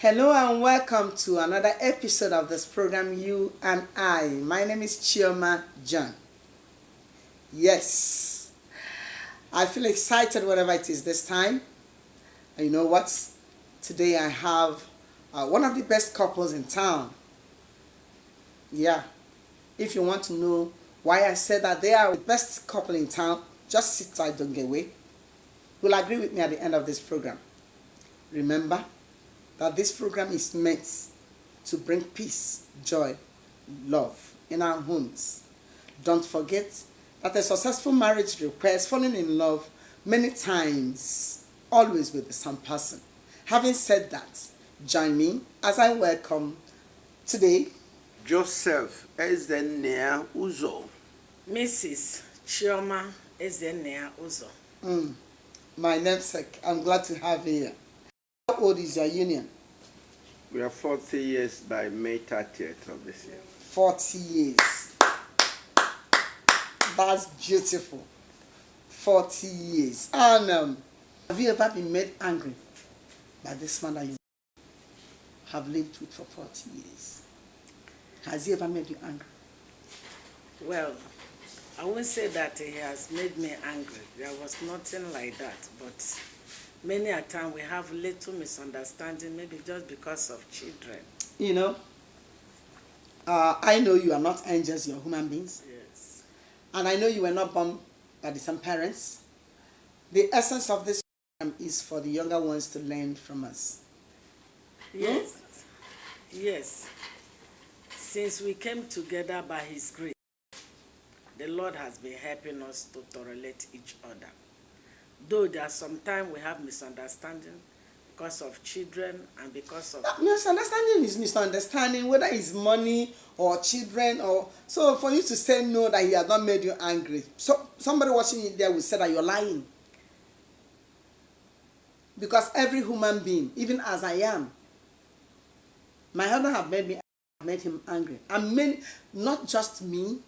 Hello and welcome to another episode of this program, You and I. My name is Chioma John. Yes, I feel excited whatever it is this time. And you know what? Today I have one of the best couples in town. Yeah, if you want to know why I said that they are the best couple in town, just sit tight, don't get away. You'll agree with me at the end of this program. Remember that this program is meant to bring peace, joy, love in our homes. Don't forget that a successful marriage requires falling in love many times, always with the same person. Having said that, join me as I welcome today Joseph Ezenea Uzor. Mrs. Chioma Ezenea Uzor. my namesake. I'm glad to have you here. How old is your union? We are 40 years by May 30th of this year. 40 years. That's beautiful. 40 years. And have you ever been made angry by this man that you have lived with for 40 years? Has he ever made you angry? Well, I won't say that he has made me angry. There was nothing like that. But many a time we have little misunderstanding, maybe just because of children. You know, I know you are not angels, you're human beings. Yes. And I know you were not born by the same parents. The essence of this program is for the younger ones to learn from us. Yes. Yes. Since we came together by His grace, the Lord has been helping us to tolerate each other. Though there are sometimes we have misunderstanding because of children and because of... Misunderstanding is misunderstanding, whether it's money or children or... So for you to say no, that he has not made you angry, so somebody watching it there will say that you're lying. Because every human being, even as I am, my husband have made him angry. And many, not just me,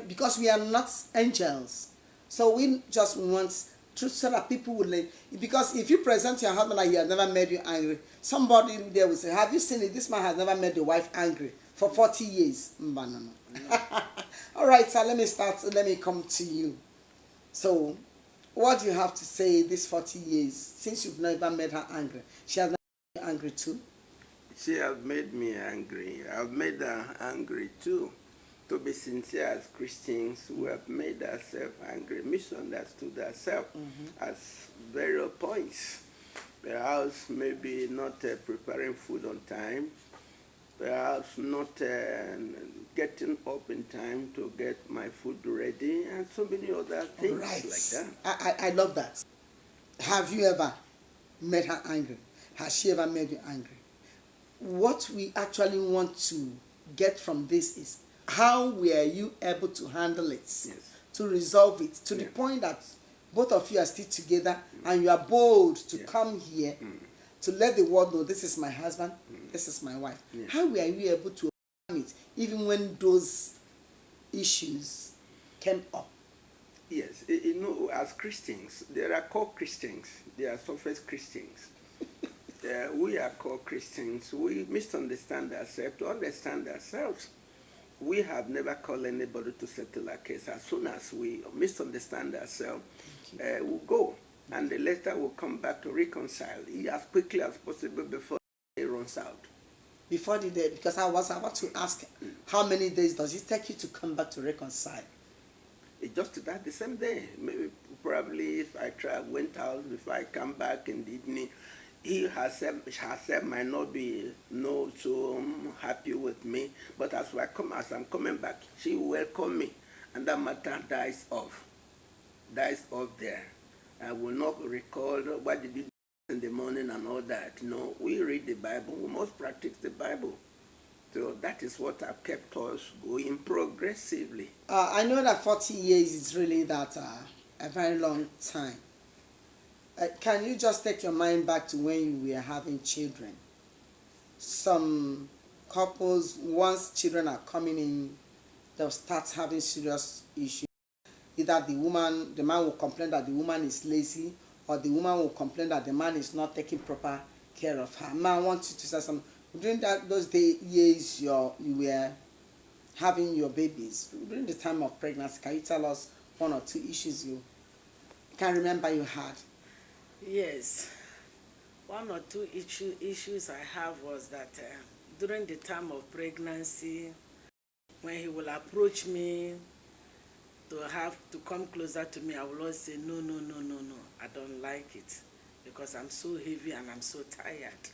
because we are not angels. So we just want truth so that people will learn. Because if you present your husband that he has never made you angry, somebody there will say, have you seen it? This man has never made the wife angry for 40 years. No. All right, so let me start. Let me come to you. So what do you have to say these 40 years since you've never made her angry? She has never made you angry too? She has made me angry. I've made her angry too. To be sincere, as Christians, we have made ourselves angry, misunderstood ourselves at various points. Perhaps maybe not preparing food on time, perhaps not getting up in time to get my food ready, and so many other things like that. I love that. Have you ever made her angry? Has she ever made you angry? What we actually want to get from this is, how were you able to handle it, to resolve it, to the point that both of you are still together and you are bold to come here to let the world know, this is my husband, this is my wife. How were you able to overcome it, even when those issues came up? Yes, you know, as Christians, there are core Christians, there are surface Christians. We are core Christians. We misunderstand ourselves to understand ourselves. We have never called anybody to settle a case. As soon as we misunderstand ourselves, we'll go. And the letter will come back to reconcile as quickly as possible before it runs out. Before the day, because I was about to ask, how many days does it take you to come back to reconcile? It's just that the same day. Maybe, probably if I went out, if I come back in the evening, he herself might not be so happy with me, but as I'm coming back, she will welcome me, and that matter dies off there. I will not recall what did you do in the morning and all that. No, we read the Bible. We must practice the Bible. So that is what has kept us going progressively. I know that 40 years is really that a very long time. Can you just take your mind back to when you were having children? Some couples, once children are coming in, they'll start having serious issues. Either the man will complain that the woman is lazy, or the woman will complain that the man is not taking proper care of her. Ma, I want you to say something. During those years you were having your babies, during the time of pregnancy, can you tell us one or two issues you can remember you had? Yes. One or two issues I have was that during the time of pregnancy, when he will approach me to have to come closer to me, I will always say, no, no, no, no, no. I don't like it because I'm so heavy and I'm so tired.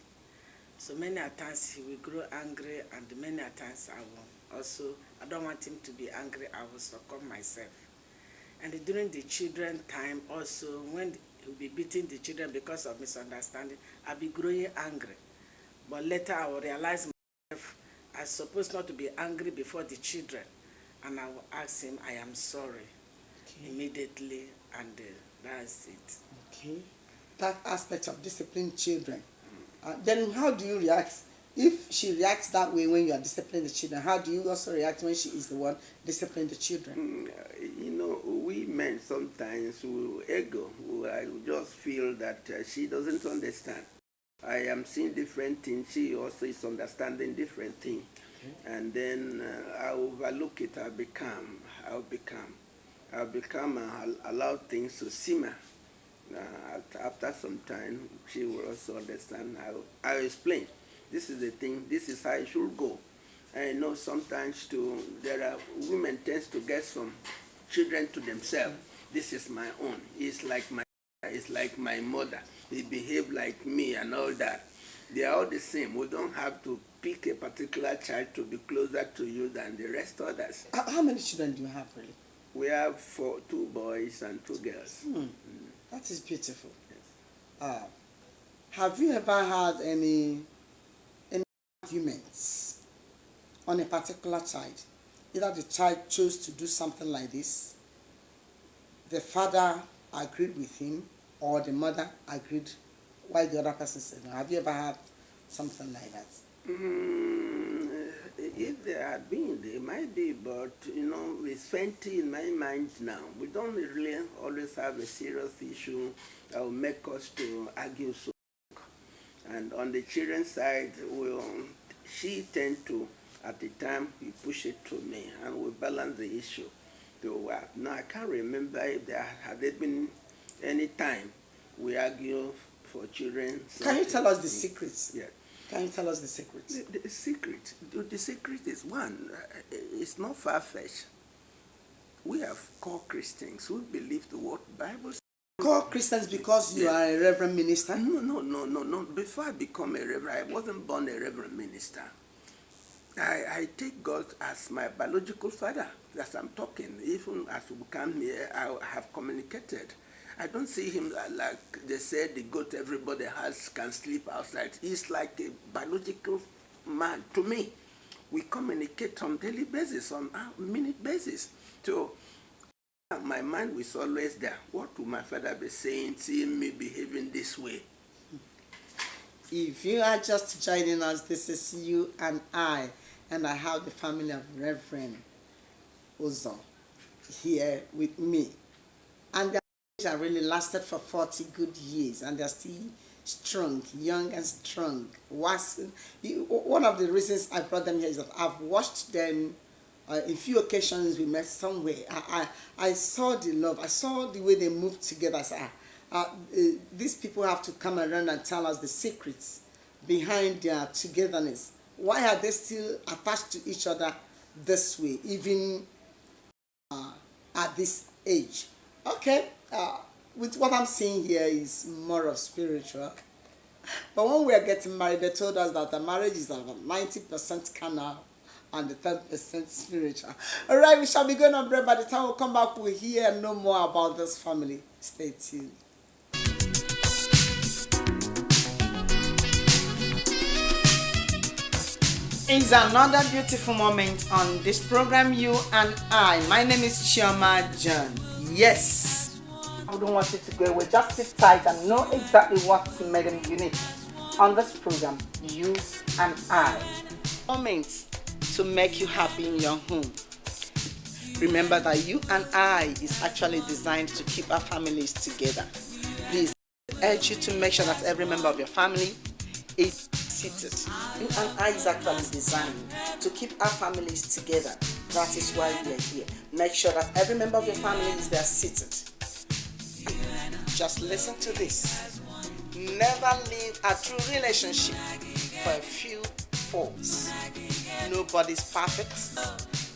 So many a times he will grow angry, and many a times I will also, I don't want him to be angry, I will succumb myself. And during the children time also, when he'll be beating the children because of misunderstanding, I'll be growing angry. But later I will realize myself, I'm supposed not to be angry before the children. And I will ask him, I am sorry, immediately, and that's it. Okay. That aspect of disciplining children. Then how do you react? If she reacts that way when you are disciplining the children, how do you also react when she is the one disciplining the children? You know, we men sometimes, ego, I just feel that she doesn't understand. I am seeing different things, she also is understanding different things. Okay. And then I overlook it, I'll become, and allow things to simmer. After some time, she will also understand. I'll explain. This is the thing, this is how it should go. And I know sometimes too, there are women tends to get some children to themselves. This is my own. It's like my mother. They behave like me and all that. They are all the same. We don't have to pick a particular child to be closer to you than the rest of others. How many children do you have, really? We have two boys and 2 girls. That is beautiful. Yes. Have you ever had any arguments on a particular child? Either the child chose to do something like this, the father agreed with him, or the mother agreed while the other person said no. Have you ever had something like that? If there had been, there might be, but you know, it's fainty in my mind now. We don't really always have a serious issue that will make us to argue so. And on the children's side, she tend to, at the time, we push it to me, and we balance the issue. So, now I can't remember if there had been any time we argue for children. Can you tell us the secrets? Yeah. Can you tell us the secrets? The secret is one. It's not far-fetched. We have core Christians who believe the word Bible. Core Christians because you are a reverend minister? No. Before I become a reverend, I wasn't born a reverend minister. I take God as my biological father. As I'm talking, even as we come here, I have communicated. I don't see him like they said the goat everybody has can sleep outside. He's like a biological man to me. We communicate on daily basis, on a minute basis. So my mind was always there. What would my father be saying, seeing me behaving this way? If you are just joining us, this is you and I have the family of Rev.and Uzor here with me. And their marriage really lasted for 40 good years, and they're still strong, young and strong. One of the reasons I brought them here is that I've watched them in few occasions. We met somewhere. I saw the love. I saw the way they moved together. These people have to come around and tell us the secrets behind their togetherness. Why are they still attached to each other this way, even at this age? Okay, with what I'm seeing here is more of spiritual. But when we are getting married, they told us that the marriage is about 90% carnal and the 10% spiritual. All right, we shall be going on break. By the time we come back, we'll hear and know more about this family. Stay tuned. It's another beautiful moment on this program, You and I. My name is Chioma John. Yes. I don't want you to go away. Just sit tight and know exactly what made them unique on this program, You and I. Moments to make you happy in your home. Remember that You and I is actually designed to keep our families together. Please, I urge you to make sure that every member of your family a seated. You and I is actually designed to keep our families together. That is why we are here. Make sure that every member of your family is there seated. Just listen to this. Never leave a true relationship for a few faults. Nobody's perfect.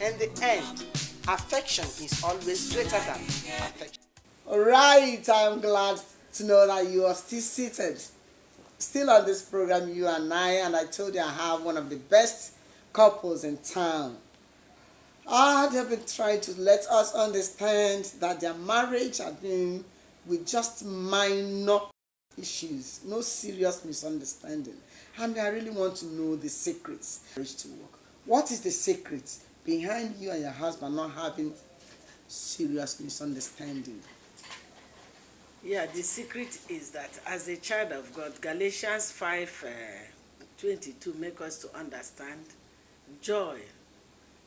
In the end, affection is always greater than perfection. Alright, I'm glad to know that you are still seated. Still on this program, you and I told you I have one of the best couples in town. They've been trying to let us understand that their marriage has been with just minor issues, no serious misunderstanding. And I really want to know the secrets for marriage to work. What is the secret behind you and your husband not having serious misunderstanding? Yeah, the secret is that as a child of God, Galatians 5:22 make us to understand joy,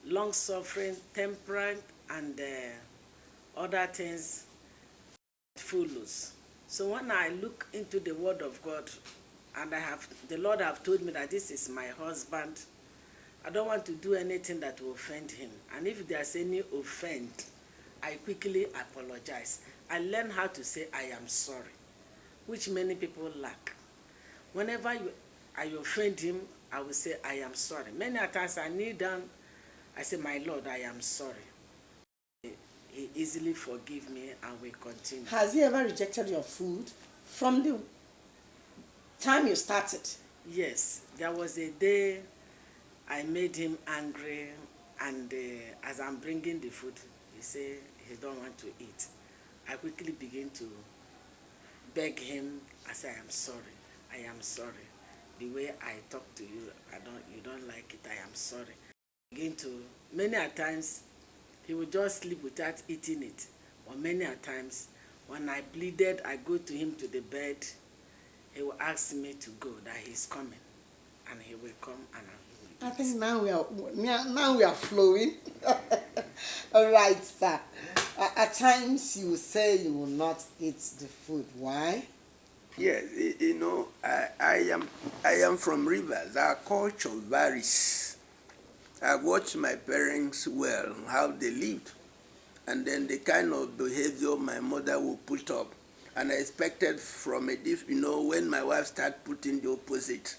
long-suffering, temperance, and other things follows. So when I look into the Word of God, and the Lord have told me that this is my husband, I don't want to do anything that will offend him. And if there's any offense, I quickly apologize. I learn how to say I am sorry, which many people lack. Whenever I offend him, I will say I am sorry. Many times I kneel down, I say, my Lord, I am sorry. He easily forgive me and we continue. Has he ever rejected your food from the time you started? Yes, there was a day I made him angry, and as I'm bringing the food, he said he don't want to eat. I quickly begin to beg him. I say, I am sorry. I am sorry. The way I talk to you, you don't like it. I am sorry. Many a times, he would just sleep without eating it. Or many a times, when I pleaded, I go to him to the bed, he will ask me to go, that he's coming. And he will come and he will eat. I think now we are flowing. All right, sir. At times you say you will not eat the food. Why? Yes, I am from Rivers. Our culture varies. I watched my parents well, how they lived, and then the kind of behavior my mother would put up. And I expected from when my wife started putting the opposite,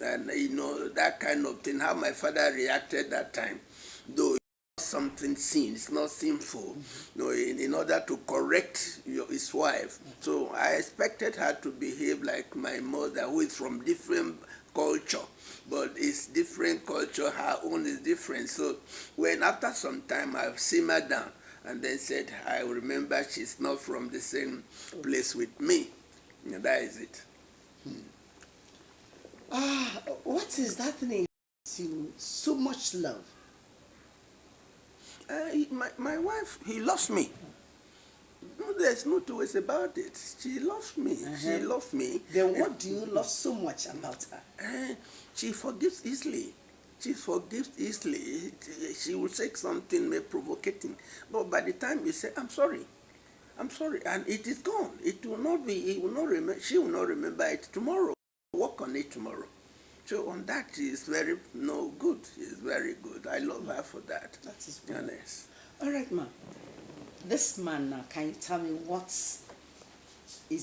and that kind of thing, how my father reacted that time, though something sin, it's not sinful, in order to correct his wife. So I expected her to behave like my mother, who is from different culture, but it's different culture, her own is different. So when after some time I've simmered down and then said, I remember she's not from the same place with me. And that is it. What is that thing you so much love? My wife, he loves me. No, there's no two ways about it. She loves me. She loves me. Then what do you love so much about her? She forgives easily. She forgives easily. She will say something maybe provocating, but by the time you say, I'm sorry, and it is gone. It will not be. It will not remember. She will not remember it tomorrow. Work on it tomorrow. So on that, she is very good. She is very good. I love her for that. That is good. Yes. All right, ma. This man now, can you tell me what is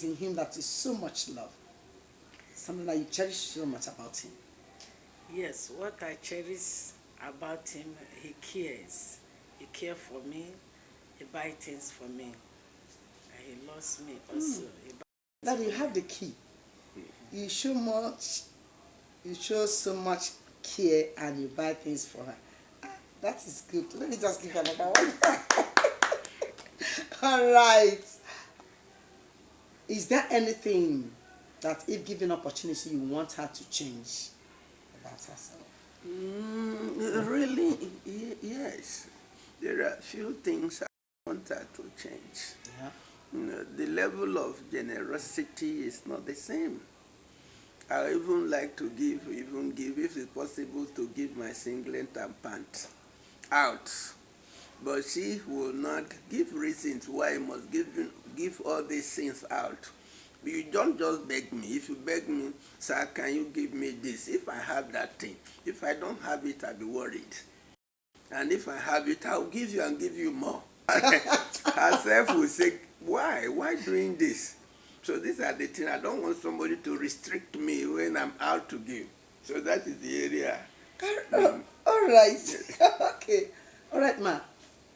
in him that is so much love? Something that you cherish so much about him. Yes, what I cherish about him, he cares. He cares for me. He buys things for me. And he loves me also. That you have the key. You show so much care and you buy things for her. That is good. Let me just give her another one. All right. Is there anything that, if given opportunity, you want her to change about herself? Really, yes. There are a few things I want her to change. Yeah. The level of generosity is not the same. I even like to give, if it's possible, to give my singlet and pants out. But she will not give reasons why I must give all these things out. You don't just beg me. If you beg me, sir, can you give me this? If I have that thing, if I don't have it, I'll be worried. And if I have it, I'll give you and give you more. Herself will say, why? Why doing this? So these are the things. I don't want somebody to restrict me when I'm out to give. So that is the area. All right. Okay. All right, ma.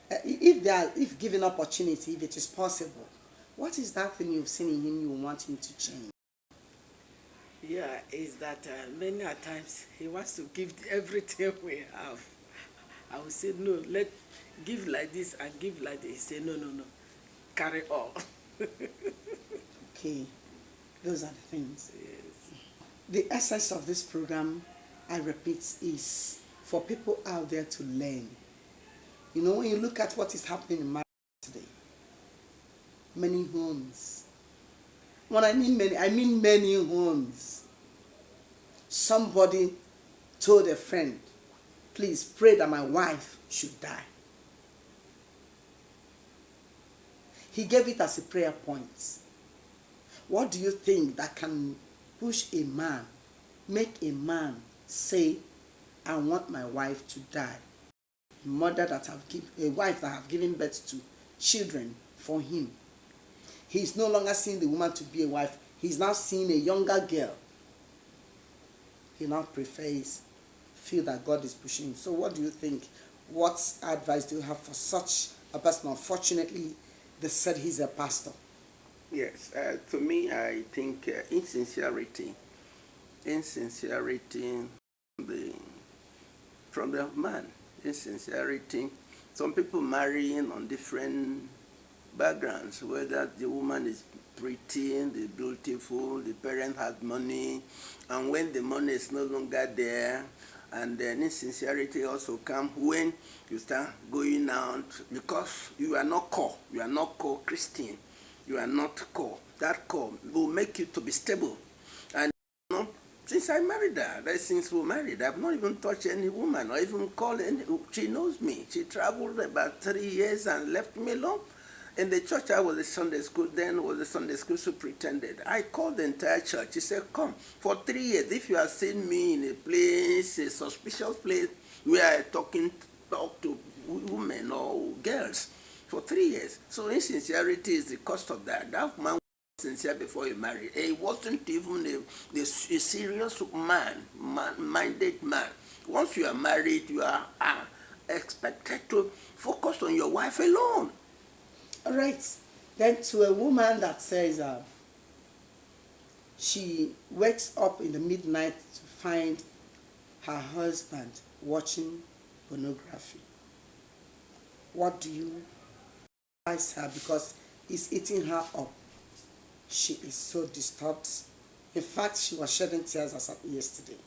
If given opportunity, if it is possible, what is that thing you've seen in him you want him to change? Yeah, is that many a times he wants to give everything we have. I will say, no, give like this and give like this. He say, no, carry all. Okay, those are the things. Yes. The essence of this program, I repeat, is for people out there to learn. You know, when you look at what is happening in marriage today, many homes. When I mean many homes. Somebody told a friend, please pray that my wife should die. He gave it as a prayer point. What do you think that can push a man, make a man say, I want my wife to die? A wife that have given birth to children for him. He's no longer seeing the woman to be a wife. He's now seeing a younger girl. He now feel that God is pushing him. So what do you think? What advice do you have for such a person? Unfortunately, they said he's a pastor. Yes, to me, I think insincerity from the man, insincerity. Some people marrying on different backgrounds, whether the woman is pretty, the beautiful, the parent has money, and when the money is no longer there, and then insincerity also comes when you start going out because you are not core Christian, you are not core. That core will make you to be stable. And you know, since I married her, since we married, I've not even touched any woman or even called any. She knows me. She traveled about 3 years and left me alone. In the church, I was a Sunday school, then was a Sunday school superintendent. I called the entire church. He said, come, for 3 years, if you have seen me in a place, a suspicious place, where I talk to women or girls, for 3 years. So insincerity is the cost of that. That man was sincere before he married. He wasn't even a serious minded man. Once you are married, you are expected to focus on your wife alone. All right. Then to a woman that says she wakes up in the midnight to find her husband watching pornography. What do you advise her? Because it's eating her up. She is so disturbed. In fact, she was shedding tears as of yesterday.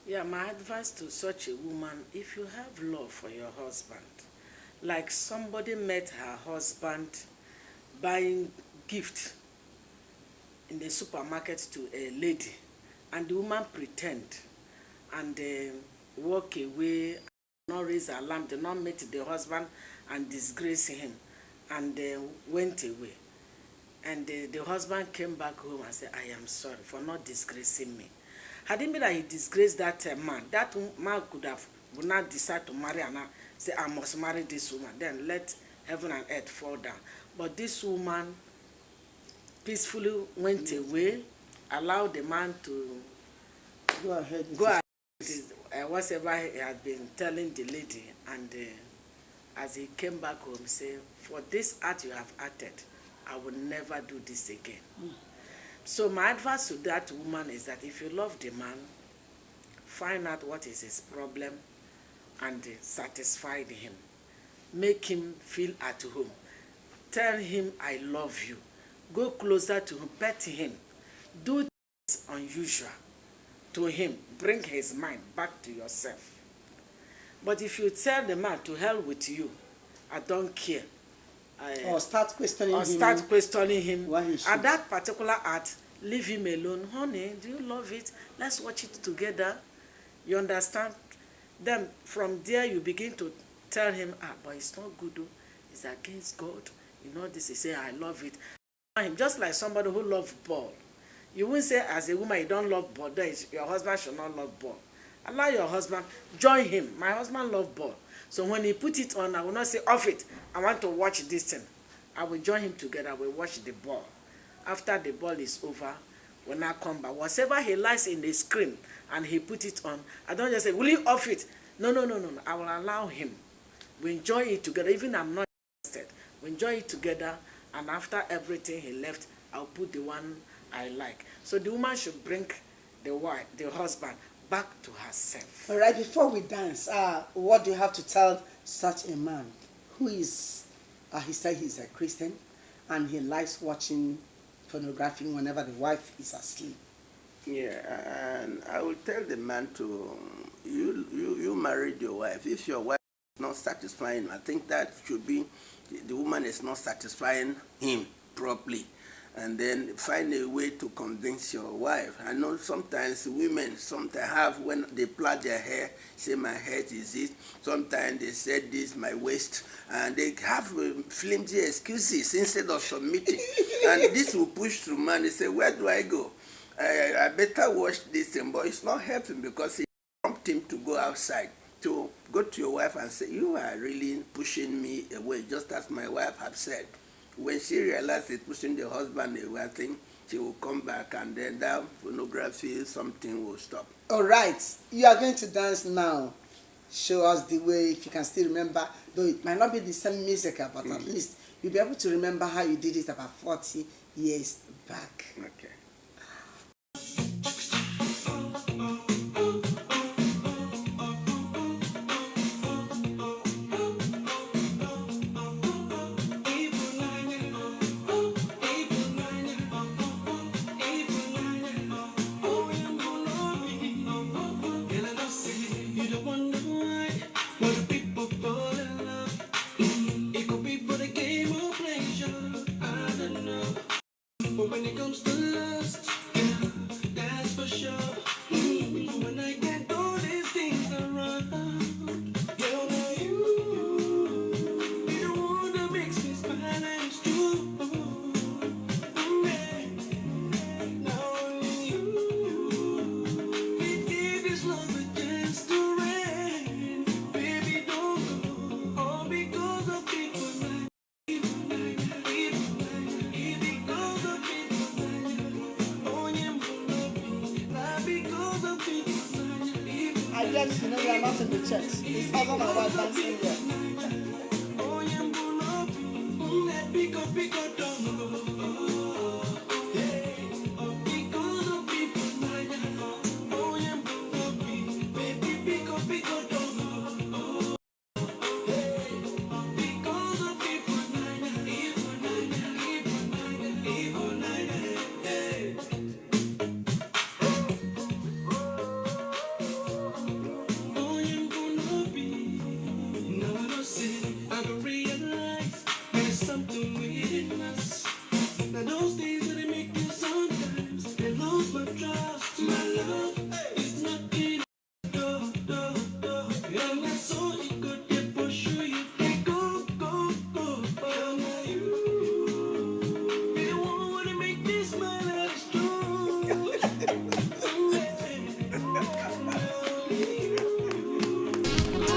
Yeah, my advice to such a woman, if you have love for your husband, like somebody met her husband buying gift in the supermarket to a lady, and the woman pretend and walk away, not raise alarm, did not meet the husband and disgrace him, and went away. And the husband came back home and said, I am sorry for not disgracing me. Had it been that he disgraced that man would not decide to marry and say, I must marry this woman. Then let heaven and earth fall down. But this woman peacefully went away, allowed the man to go ahead with whatever he had been telling the lady. And as he came back home, he said, for this act you have acted, I will never do this again. So my advice to that woman is that if you love the man, find out what is his problem and satisfy him. Make him feel at home. Tell him, I love you. Go closer to him, pet him. Do things unusual to him. Bring his mind back to yourself. But if you tell the man, to hell with you, I don't care. Or start questioning him. At that particular act, leave him alone. Honey, do you love it? Let's watch it together. You understand? Then from there you begin to tell him, but it's not good though. It's against God. You know this. He say, I love it. him, just like somebody who loves ball. You won't say as a woman you don't love ball, then your husband should not love ball. Allow your husband, join him. My husband loves ball. So when he put it on, I will not say off it. I want to watch this thing. I will join him together. We watch the ball. After the ball is over, when I come back, whatever he likes in the screen and he put it on, I don't just say, will you off it? No. I will allow him. We enjoy it together. Even I'm not interested. We enjoy it together. And after everything he left, I'll put the one I like. So the woman should bring the husband, back to herself. All right, before we dance, what do you have to tell such a man who is, he said he's a Christian and he likes watching pornography whenever the wife is asleep? Yeah, and I will tell the man to, you married your wife. If your wife is not satisfying, I think that should be, the woman is not satisfying him properly. And then find a way to convince your wife. I know sometimes women have, when they plait their hair, say my head is this. Sometimes they say this, my waist. And they have flimsy excuses instead of submitting. And this will push through man. They say, where do I go? I better watch this thing. But it's not helping because it prompts him to go outside. To go to your wife and say, you are really pushing me away, just as my wife had said. When she realizes pushing the husband away, I think she will come back and then that pornography, something will stop. All right, you are going to dance now. Show us the way, if you can still remember, though it might not be the same music, but at least you'll be able to remember how you did it about 40 years back. Okay. But when it comes to lust, yeah, that's for sure. When I get all these things around, girl, now you be the one that makes me smile and it's true. Now only you, we give this love a chance to rain. Baby, don't go, all because of people like I guess, we are not in the church. It's husband and wife dancing here.